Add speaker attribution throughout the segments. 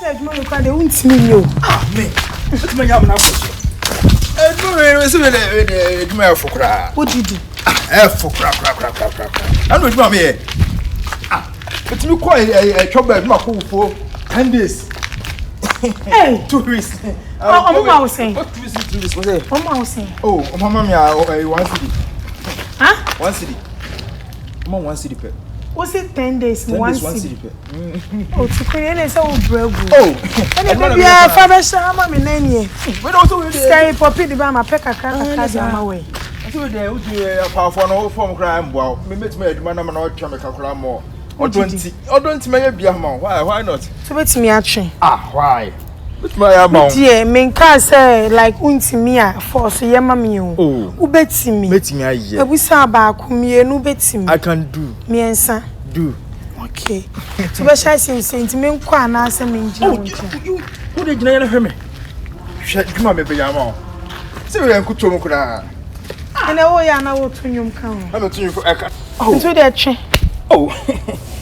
Speaker 1: said, "Money can't do me."
Speaker 2: Ah, me. What me am na for? We say me for kra.
Speaker 1: What did you?
Speaker 2: For kra. I know you me. Ah, but me call chop bag ma ko for 10 days.
Speaker 1: Hey,
Speaker 2: 2 weeks.
Speaker 1: Mama was saying.
Speaker 2: What 2 weeks? What say?
Speaker 1: Mama was saying.
Speaker 2: Oh, mama me 1 city.
Speaker 1: Huh?
Speaker 2: 1 city. Mama 1 city per.
Speaker 1: Was it 10 days?
Speaker 2: 1 city per.
Speaker 1: Oh, Ticuni is so brave.
Speaker 2: Oh,
Speaker 1: and maybe a father shama me name.
Speaker 2: We also
Speaker 1: Sky poppy the bama peka kaka my way.
Speaker 2: I see there would be a powerful no form crime. Well, me met me man na no chemical more. Or 20. Or don't me be amount. Why not?
Speaker 1: So wait me action.
Speaker 2: Ah, why? With my amount.
Speaker 1: Dear, men can say like untimia for so yama me.
Speaker 2: Oh,
Speaker 1: ubeti me.
Speaker 2: met me a year.
Speaker 1: We saw back me no beti me.
Speaker 2: I can do.
Speaker 1: Me ensa.
Speaker 2: Do.
Speaker 1: Okay. So be shy since me kwa na asem nji.
Speaker 2: You who dey gina hear me? Hwe ma me be amount. See we enkuto mu kura.
Speaker 1: And I ya na wo tunyum kan.
Speaker 2: Na me tunyu for eka. Oh.
Speaker 1: Ntu de twe.
Speaker 2: Oh.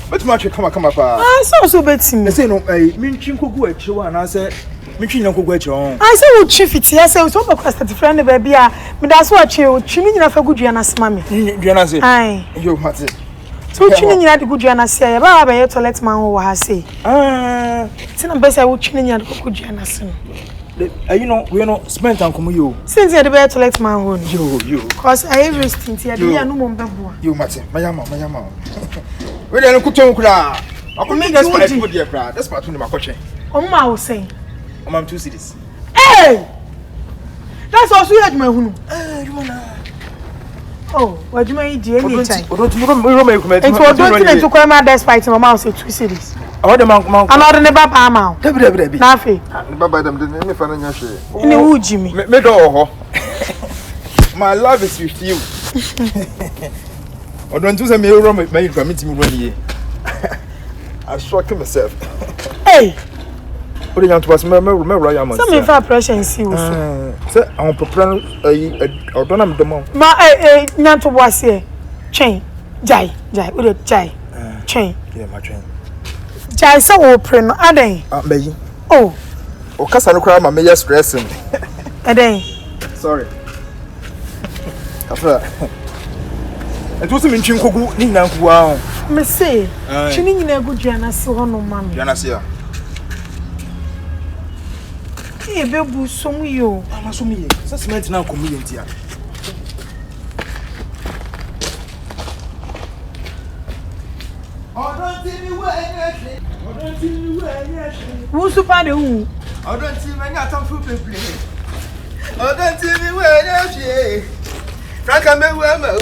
Speaker 2: But much come pa.
Speaker 1: Ah, so beti me.
Speaker 2: Say no, me ntwi nkogu achi wa na say me ntwi nkogu achi on.
Speaker 1: I say wo twi fiti, I say so be kwesta friend be bia. Me da so achi o twi nyina fa gudua na sema me.
Speaker 2: Dua na say.
Speaker 1: Ai.
Speaker 2: Yo mate.
Speaker 1: So twi nyina de gudua na say, ba ba ye toilet man wo ha say.
Speaker 2: Ah,
Speaker 1: ti na be say wo twi nyina de gudua na say.
Speaker 2: You know, we no spent and come you.
Speaker 1: Since you be toilet man wo.
Speaker 2: Yo.
Speaker 1: Cause I resting here, dey no mo mbebo.
Speaker 2: You mate. Mayama. We dey nkuto nkura. Akomi just part put there kra. That's part no makotwe.
Speaker 1: Omma wo say.
Speaker 2: Omam 2 cities.
Speaker 1: Hey! That's also you aduma hunu.
Speaker 2: You na.
Speaker 1: Oh, aduma yi die any time.
Speaker 2: Don't make comment.
Speaker 1: It was don't think to come out despite mama say 2 cities.
Speaker 2: Oh, the man.
Speaker 1: Another ne baba ama.
Speaker 2: Debi.
Speaker 1: Na fe.
Speaker 2: Baba dem me fa na nya hwe.
Speaker 1: Ni wu jimi.
Speaker 2: Me do ho. My love is with you. I don't do me wrong my committee me ready. I shocked myself.
Speaker 1: Hey.
Speaker 2: What do you want to ask me? I am.
Speaker 1: Some me pressure in see wo.
Speaker 2: Say I want prepare I don't am the mom.
Speaker 1: Ma nyanto boase e. Twen. Jai. We dey jai. Twen.
Speaker 2: Yeah, my train.
Speaker 1: Jai say wo pre no aden.
Speaker 2: Meyi.
Speaker 1: Oh.
Speaker 2: O kasa no kra ma me stressing.
Speaker 1: Aden.
Speaker 2: Sorry. After it was me ntwi nkogu ni nyina nkogu a.
Speaker 1: Me say, chini nyina gudua na se ho no ma me.
Speaker 2: Dua na se ya.
Speaker 1: E bebu som yo.
Speaker 2: Ama som ye. Sa cement na komu ye ntia. Odon ti mi we nye hwe.
Speaker 1: Wo super de hu.
Speaker 2: Odon ti me nya tam fu peple. Odon ti mi we nye hwe. Franka me we ma wo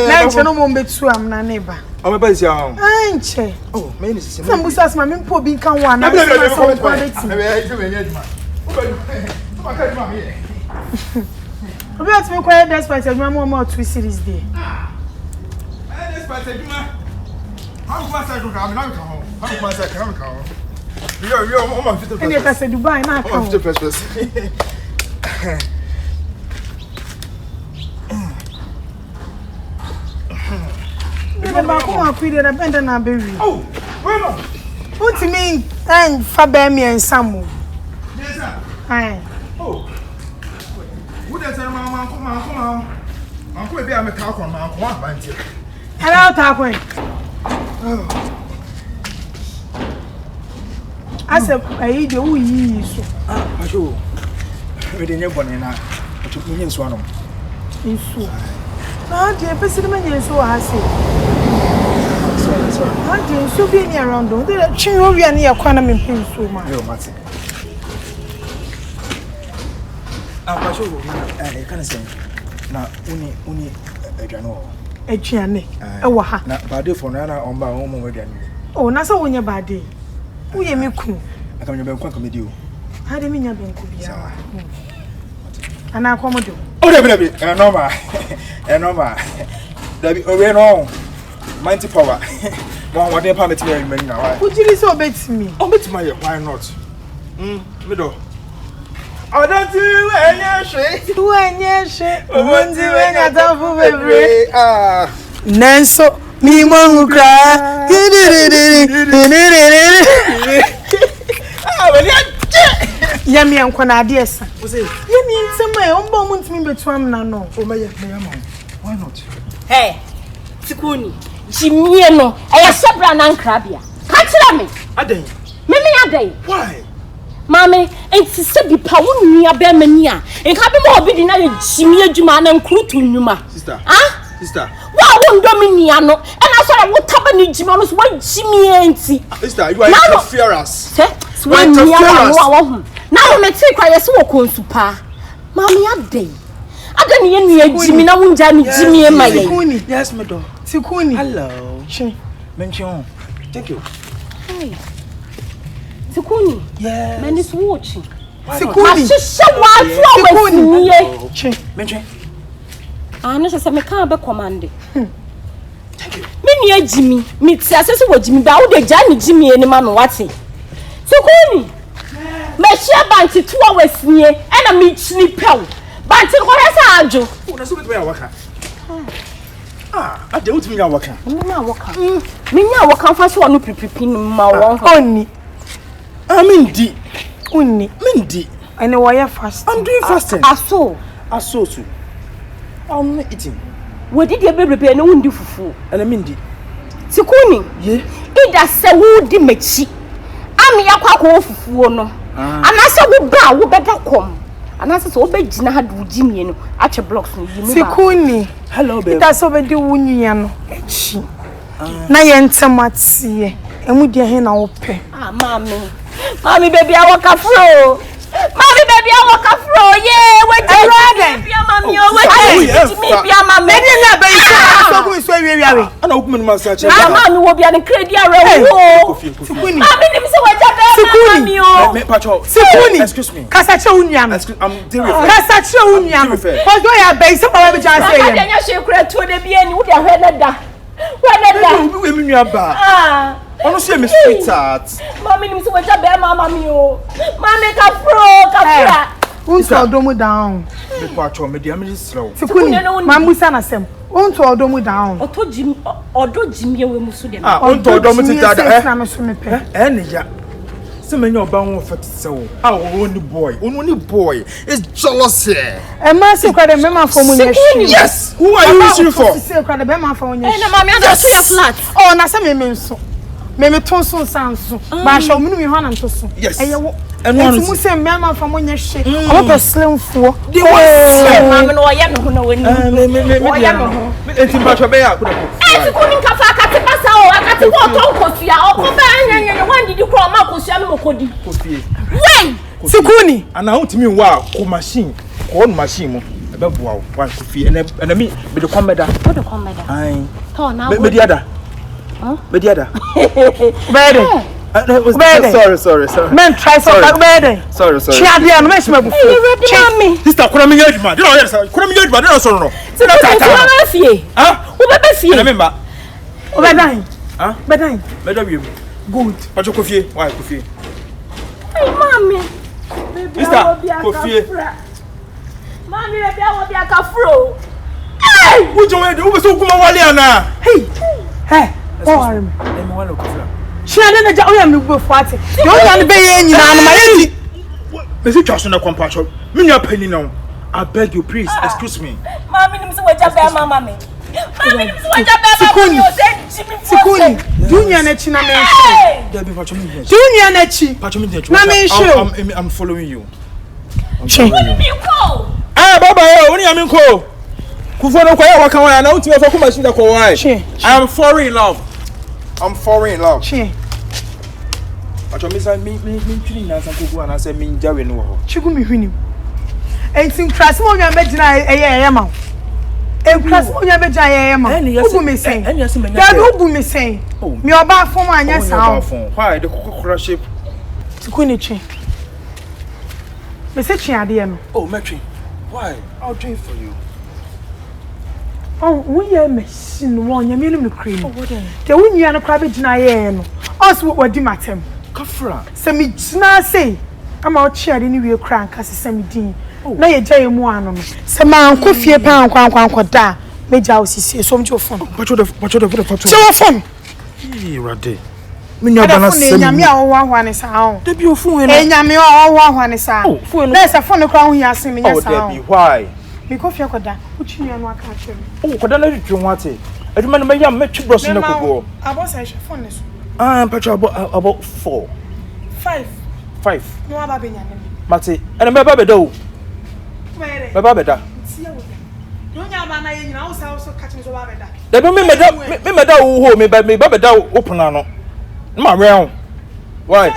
Speaker 1: na nche no mo mbetu am na neba.
Speaker 2: O me ba isi ahun.
Speaker 1: Nche.
Speaker 2: Oh, me ni sisi.
Speaker 1: Sam busa asma me mpo bi kan wa na
Speaker 2: me
Speaker 1: so
Speaker 2: quality.
Speaker 1: Obi at me quiet despite aduma mo 2 series dey.
Speaker 2: Despite aduma. How come say go come na me kan ho? How come say kan me kan ho? Yo, o ma fit to.
Speaker 1: Ene ka se Dubai na kan.
Speaker 2: O fit to first.
Speaker 1: Ene ba ko ma kwide na benda na bewi.
Speaker 2: Oh, wait no.
Speaker 1: Put me and fa be me ensam.
Speaker 2: Yes sir.
Speaker 1: Ai.
Speaker 2: Oh. Wo dey say mama come on. Uncle be am ka kon ma kon abanti.
Speaker 1: Hello Takwen. Ase ayi de wo yi so.
Speaker 2: Pasho. We dey nyebone na. To kunye nso anom.
Speaker 1: Nso. Na de pesi de menye nso ha se.
Speaker 2: Sorry.
Speaker 1: Na de nso bi ni around do. De twi o wi ani ya kwa na me nso ma.
Speaker 2: Yo, Mati. Pasho, can say na uni adwano.
Speaker 1: Aduane. E wo ha.
Speaker 2: Na bade for na on ba on mo aduane.
Speaker 1: Oh, na so wonye bade. Wo ye me ku.
Speaker 2: Aka me ben kwa comedy o.
Speaker 1: Ha de me nya ben ku bia. Ana akomodo.
Speaker 2: Oh, debi. Normal. Normal. Debi we no. Mighty power. Mo wa dey permit me man na why.
Speaker 1: Wo jiri so betimi.
Speaker 2: Oh, betimi why not? Me do. Odonti wenye she.
Speaker 1: Wenye she.
Speaker 2: Odonti wenye tafu bebre. Ah.
Speaker 1: Nenso mi mwangu kra.
Speaker 2: Ah, wali
Speaker 1: Yami anko na ade esa.
Speaker 2: Ose.
Speaker 1: Yami nsema e ombo mu ntimi betu am na no.
Speaker 2: O me ya ma. Why not?
Speaker 3: Hey. Ticuni. Jimie no. Eya sebra na nkrabia. Ka kira me.
Speaker 2: Aden.
Speaker 3: Me aden.
Speaker 2: Why?
Speaker 3: Mame, enti se bi pa wo nua be mani a. Enka be mo obi di na ye jimie adwuma na nkrutu nnuma.
Speaker 2: Sister.
Speaker 3: Ah?
Speaker 2: Sister.
Speaker 3: Wa wo ndomini ano. E na so na wo taba ni jimie no so wa jimie enti.
Speaker 2: Sister, you are interference.
Speaker 3: Se, when you are now me take kwa yesi wo konsupa. Mame aden. Aden ye nua jimie na wo nja ni jimie ma ye.
Speaker 1: Ticuni.
Speaker 2: Yes, madam.
Speaker 1: Ticuni.
Speaker 2: Hello.
Speaker 1: Che.
Speaker 2: Mention. Thank you.
Speaker 3: Hey. Ticuni.
Speaker 2: Yes.
Speaker 3: Man is watching.
Speaker 1: Ticuni.
Speaker 3: Ticuni.
Speaker 1: Che.
Speaker 2: Mention.
Speaker 3: Ah, no se me kan be commande.
Speaker 2: Thank you.
Speaker 3: Me nia Jimmy, me ti asese wo Jimmy ba wo de ja ni Jimmy eni ma no wate. Ticuni. Me share banti 2 hours nie, e na me chini pew. Banti ko resa ajo.
Speaker 2: Na so betwe awaka. Ah, ade utumi ya awaka.
Speaker 3: Me na awaka. Me nya awaka fa so no pipipi ni ma won.
Speaker 1: Oni.
Speaker 2: Amindi.
Speaker 1: Uni.
Speaker 2: Mindi.
Speaker 1: Ene wo ye fast.
Speaker 2: I'm doing fasting.
Speaker 3: Aso.
Speaker 2: Aso too. I'm not eating.
Speaker 3: Wo di de bebrebe na wundi fufu.
Speaker 2: And Mindi.
Speaker 3: Ticuni.
Speaker 2: Yeah.
Speaker 3: Ida se wo di mechi. Ami yakwa ko fufuo no. Anase wo bra wo beda kom. Anase so wo be gina ha du Jimie no. Ache blocks no yimu ba.
Speaker 1: Ticuni.
Speaker 2: Hello babe.
Speaker 1: Ita so be di wunyia no. Echi. Na ye ntematie. Emu de he na wo pe.
Speaker 3: Ah, mami. Mami baby I walk afro. Mami baby I walk afro. Yeah, wait. Baby mami, wait. Me be mami.
Speaker 1: Me dey na be so go so wiawiawe.
Speaker 2: Ana open man search.
Speaker 3: Ah, mami wo bia ne credit arewo.
Speaker 1: Ticuni.
Speaker 3: Mami nim se waja be mami o.
Speaker 2: Me pacho.
Speaker 1: Ticuni.
Speaker 2: Excuse me.
Speaker 1: Kasa che wunyia no.
Speaker 2: I'm dealing with.
Speaker 1: Kasa che wunyia no. Odo ya be so ba be ja say
Speaker 3: Ka
Speaker 1: ye.
Speaker 3: nya hwe kura to de bia ni wo de hwe na da. Hwe na da.
Speaker 2: We me nua ba.
Speaker 3: Ah.
Speaker 2: Ono se me sweetheart.
Speaker 3: Mami nim se waja be mami o. Mami ka fura.
Speaker 1: Unto odomu down.
Speaker 2: Me pacho me dia me slow.
Speaker 1: Ticuni. Mamusa na sem. Unto odomu down.
Speaker 3: Oto Jim odo Jimie we musu de.
Speaker 2: Ah, onto odomu ti dada
Speaker 1: na me so me pe.
Speaker 2: Ne ya. Se me nya oba won fetisewo. Ah, only boy. Only boy. It's jealousy.
Speaker 1: E ma se kwa de mema for mu yeshi.
Speaker 2: Yes. Who are you wishing for?
Speaker 1: Se kwa de mema for mu yeshi.
Speaker 3: Eh na mami ada so ya flat.
Speaker 1: Oh, na se me nso. Me to so sanso. Ba sha omunu mi ho na nto so.
Speaker 2: Yes.
Speaker 1: Eye wo.
Speaker 2: And one
Speaker 1: mu se mema for mu yeshi. O be slimfo.
Speaker 2: They want
Speaker 3: Mami no ya no ho na wani.
Speaker 2: me
Speaker 3: ya no ho.
Speaker 2: Enti pacho be ya kuda ko.
Speaker 3: Eh Ticuni nka fa akate pasa o akate ko to nkosua o ko ba nyenye wan didi kro ma kosua no mokodi.
Speaker 2: Kofie.
Speaker 3: Wey!
Speaker 1: Ticuni.
Speaker 2: Ana utimi wa ko machine. Ko machine mo. E be boa wa kofie. And me de komeda.
Speaker 3: What the comment?
Speaker 2: Ai.
Speaker 3: To na
Speaker 2: Me diada. Huh? Me diada.
Speaker 1: Bede.
Speaker 2: Sorry.
Speaker 1: Men try so back bede.
Speaker 2: Sorry.
Speaker 1: Chiadia no me shima bu.
Speaker 3: You ready mami?
Speaker 2: Sister, kura me yaduma. Dey no say. Kura me yaduma. Dey no so no.
Speaker 3: Se na ta fie.
Speaker 2: Ah?
Speaker 3: Wo be fie.
Speaker 2: Na memba.
Speaker 1: Obedan.
Speaker 2: Ah?
Speaker 1: Bedan.
Speaker 2: Meda wiem.
Speaker 1: Good.
Speaker 2: Pacho kofie. Why kofie?
Speaker 3: Hey mami.
Speaker 2: Sister, kofie.
Speaker 3: Mami baby I will be a kafro. Hey!
Speaker 2: Ujo we do so kuma wale ana.
Speaker 1: Hey. Oh, arm.
Speaker 2: Em wale kofie.
Speaker 1: Chiade na ja oya me bu fati. Yo ya ne be ye nyina na ma ye.
Speaker 2: Me say twaso na kwampacho. Me nua pani na. I beg you please, excuse me.
Speaker 3: Mami nim se waja be mama me. Mami nim se waja be mama me o se Jimmy.
Speaker 1: Ticuni. Dunya na chi na me.
Speaker 2: There be pacho me.
Speaker 1: Dunya na chi.
Speaker 2: Pacho me.
Speaker 1: Na me show.
Speaker 2: I'm following you.
Speaker 1: Che.
Speaker 2: Ah, baba yo, woni am nko. Kufo no kwa ya waka wa na utime fa kuma shinda kwa why. I am falling in love. Che. Pacho me say me twini na san kogu ana say me njawe no ho.
Speaker 1: Chigu mi hwini. Entim krase mo nwa megina eye ma. Krase mo nwa megina eye ma. Ubu me sen. Dad ubu me sen. Me oba fom anya sa.
Speaker 2: Why the kokokora shape?
Speaker 1: Ticuni che. Me se chiade no.
Speaker 2: Oh, Metri. Why? I'll do it for you.
Speaker 1: Oh, we are machine one. You mean the cream?
Speaker 2: Oh, what then?
Speaker 1: The one you are not crabbing na ye no. Us what di matem.
Speaker 2: Kafra.
Speaker 1: Se me na say. ama o chia de ni wie Franka sesam din na ye gya emu ano no se ma anko fie pa anko da meja osisi so mjo phone
Speaker 2: pacho the photo
Speaker 1: so phone
Speaker 2: rade minya bana sem
Speaker 1: nyame a wo wa ne sa ho
Speaker 2: da bi o phone no
Speaker 1: nyame a wo wa ne sa na se phone ko ho ya se menya sa ho
Speaker 2: da bi why
Speaker 1: mi ko fie koda uchi anu aka chere
Speaker 2: koda na twetwe ho ate aduma no meya metwi bros na kogo
Speaker 1: abo sa phone so
Speaker 2: pacho about 4 5
Speaker 1: no aba benyane
Speaker 2: mate ene meba beda o meba beda
Speaker 1: Nyonya ba na ye nyina wo sa so catch me so ba beda.
Speaker 2: Da be me meda wo ho me ba beda open ano. Ma reon. Why?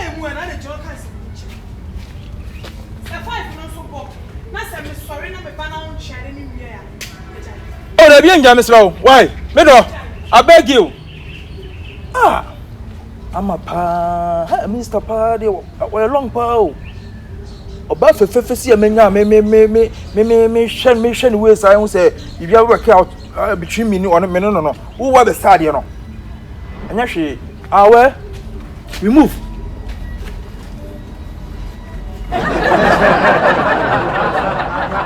Speaker 2: Oh, da bi anja me slow. Why? Me do. I beg you. I'm a pa. Mr. Pa, they were long pa. Oba fefe si amenya me shen ways I won say if you work out between me no who wa be sad you know anya hwe awe we move